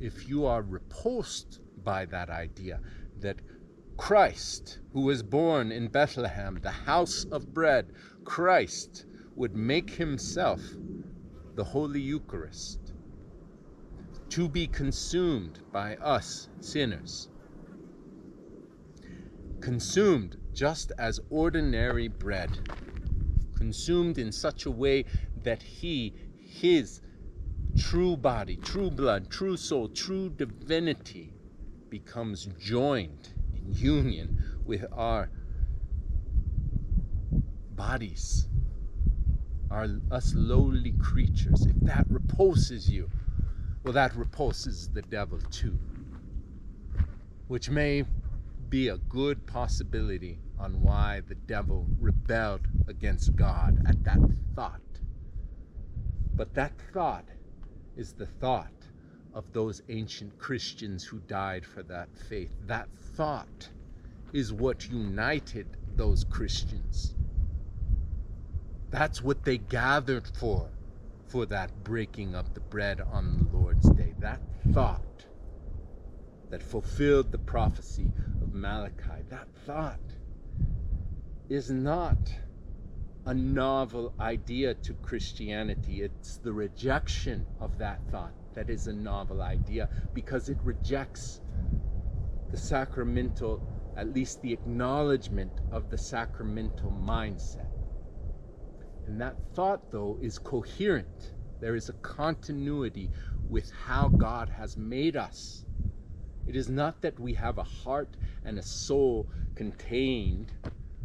if you are repulsed by that idea that Christ, who was born in Bethlehem, the house of bread, Christ would make himself the Holy Eucharist to be consumed by us sinners, consumed just as ordinary bread, consumed in such a way that his true body, true blood, true soul, true divinity becomes joined in union with our bodies, us lowly creatures. If that repulses you, well, that repulses the devil too, which may be a good possibility on why the devil rebelled against God at that thought. But that thought is the thought of those ancient Christians who died for that faith. That thought is what united those Christians. That's what they gathered for that breaking of the bread on the Lord's Day. That thought that fulfilled the prophecy of Malachi, that thought is not a novel idea to Christianity. It's the rejection of that thought that is a novel idea, because it rejects the sacramental, at least the acknowledgement of the sacramental mindset. And that thought, though, is coherent. There is a continuity with how God has made us. It is not that we have a heart and a soul contained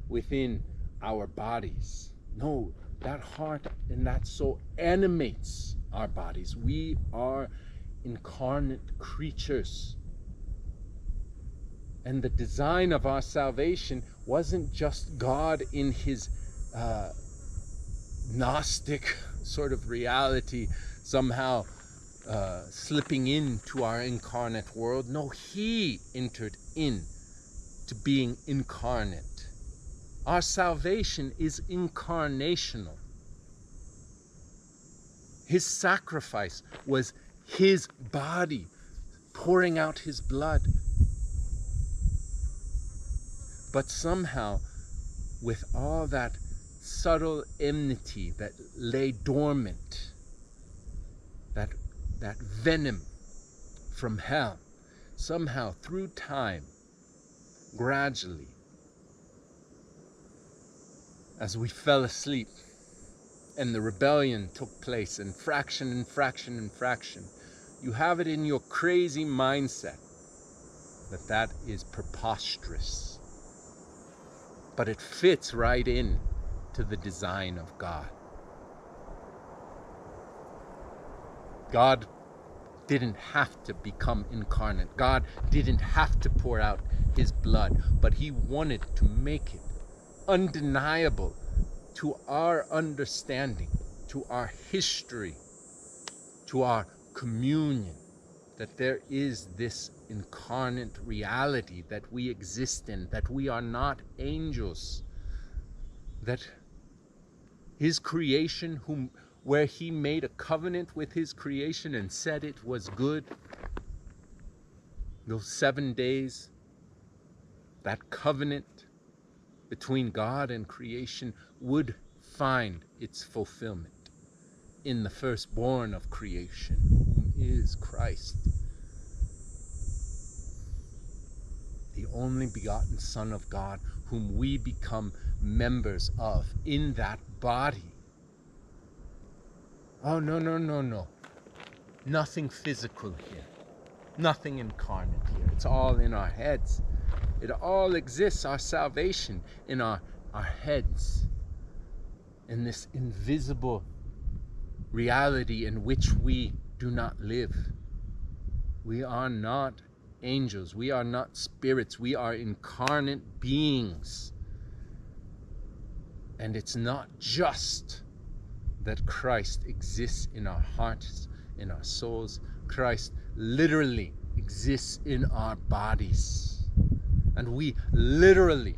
within our bodies. No, that heart and that soul animates our bodies. We are incarnate creatures. And the design of our salvation wasn't just God in his Gnostic sort of reality somehow slipping into our incarnate world. No, he entered in to being incarnate. Our salvation is incarnational. His sacrifice was his body pouring out his blood. But somehow, with all that subtle enmity that lay dormant, that venom from hell, somehow through time, gradually, as we fell asleep and the rebellion took place, and fraction and fraction and fraction, you have it in your crazy mindset that is preposterous. But it fits right in to the design of God. God didn't have to become incarnate. God didn't have to pour out his blood, but he wanted to make it undeniable to our understanding, to our history, to our communion, that there is this incarnate reality that we exist in, that we are not angels, that his creation, where he made a covenant with his creation and said it was good, those 7 days, that covenant between God and creation would find its fulfillment in the firstborn of creation, whom is Christ, the only begotten Son of God, whom we become members of in that body. Oh, no, no, no, no. Nothing physical here. Nothing incarnate here. It's all in our heads. It all exists, our salvation, in our heads. In this invisible reality in which we do not live. We are not angels. We are not spirits. We are incarnate beings. And it's not just that Christ exists in our hearts, in our souls. Christ literally exists in our bodies. And we literally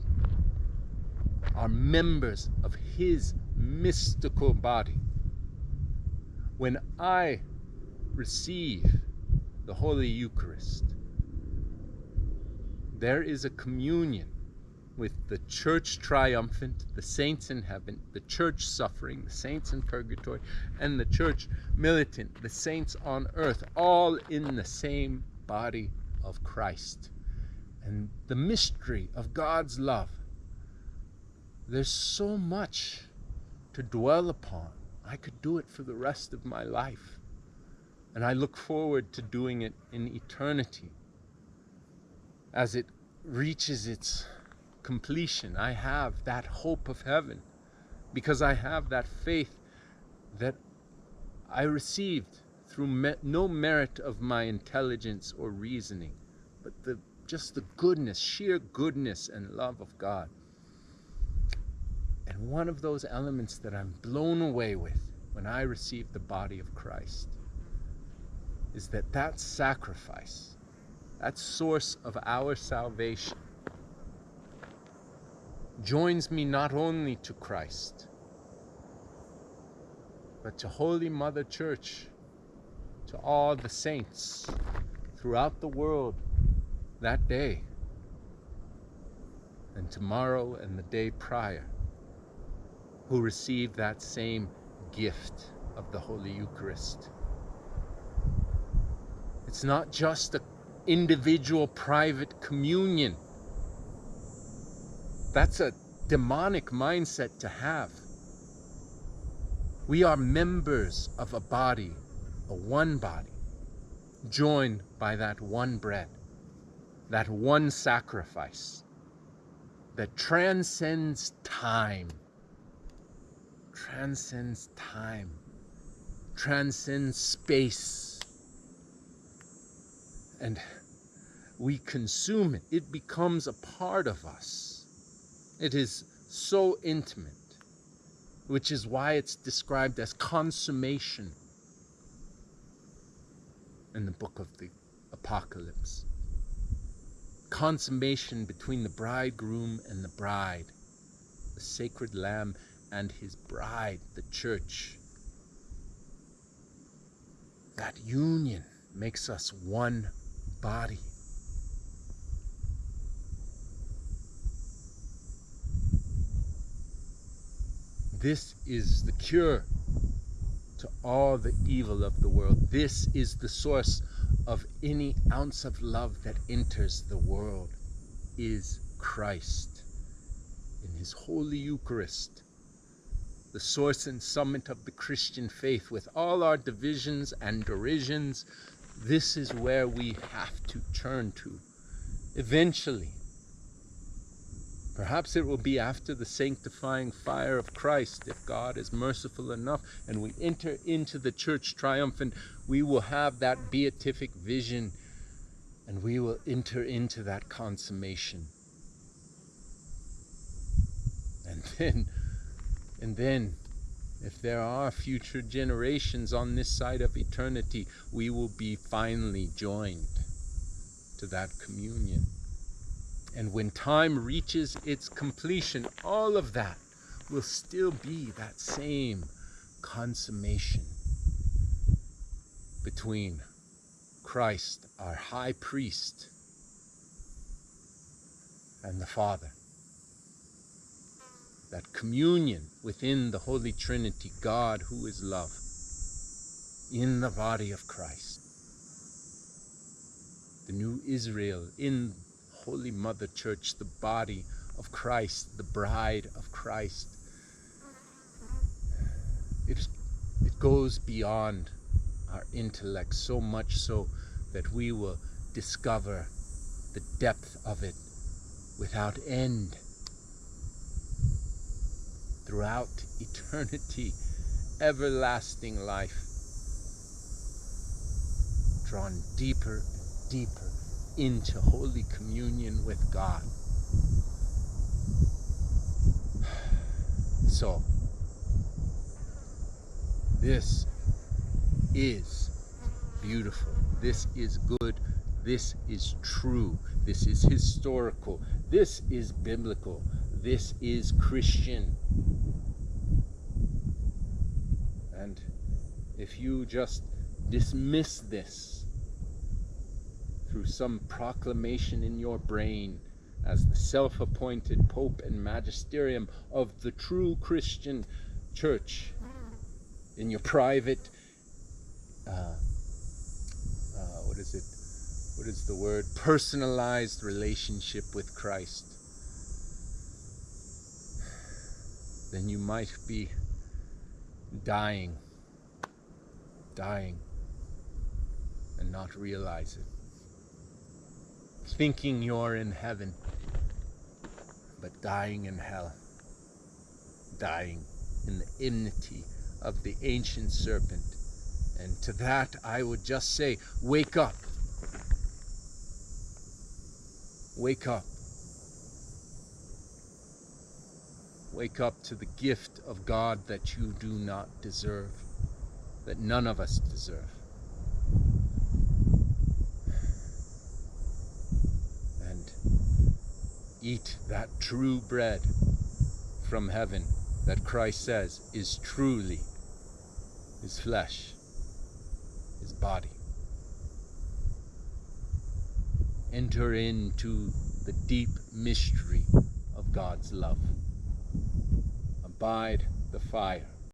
are members of his mystical body. When I receive the Holy Eucharist, there is a communion with the church triumphant, the saints in heaven, the church suffering, the saints in purgatory, and the church militant, the saints on earth, all in the same body of Christ. And the mystery of God's love, there's so much to dwell upon. I could do it for the rest of my life. And I look forward to doing it in eternity. As it reaches its completion, I have that hope of heaven because I have that faith that I received through no merit of my intelligence or reasoning, but just the goodness, sheer goodness and love of God. And one of those elements that I'm blown away with when I receive the body of Christ is that sacrifice, that source of our salvation, joins me not only to Christ, but to Holy Mother Church, to all the saints throughout the world that day, and tomorrow and the day prior, who receive that same gift of the Holy Eucharist. It's not just an individual private communion. That's a demonic mindset to have. We are members of a body, a one body, joined by that one bread, that one sacrifice that transcends time, transcends space, and we consume it. It becomes a part of us. It is so intimate, which is why it's described as consummation in the book of the Apocalypse. Consummation between the bridegroom and the bride, the sacred lamb and his bride, the church. That union makes us one body. This is the cure to all the evil of the world. This is the source of any ounce of love that enters the world, is Christ in his Holy Eucharist, the source and summit of the Christian faith. With all our divisions and derisions, this is where we have to turn to eventually. Perhaps it will be after the sanctifying fire of Christ, if God is merciful enough and we enter into the church triumphant, we will have that beatific vision and we will enter into that consummation. And then, if there are future generations on this side of eternity, we will be finally joined to that communion. And when time reaches its completion, all of that will still be that same consummation between Christ, our high priest, and the Father. That communion within the Holy Trinity, God who is love, in the body of Christ. The new Israel in Holy Mother Church, the body of Christ, the bride of Christ. It goes beyond our intellect, so much so that we will discover the depth of it without end. Throughout eternity, everlasting life, drawn deeper and deeper into Holy Communion with God. So, this is beautiful, this is good, this is true, this is historical, this is biblical, this is Christian. And if you just dismiss this through some proclamation in your brain as the self-appointed Pope and Magisterium of the true Christian Church, in your private, what is the word? Personalized relationship with Christ, then you might be dying and not realize it. Thinking you're in heaven, but dying in hell. Dying in the enmity of the ancient serpent. And to that I would just say, wake up. Wake up. Wake up to the gift of God that you do not deserve, that none of us deserve. And eat that true bread from heaven that Christ says is truly his flesh, his body. Enter into the deep mystery of God's love. Abide the fire.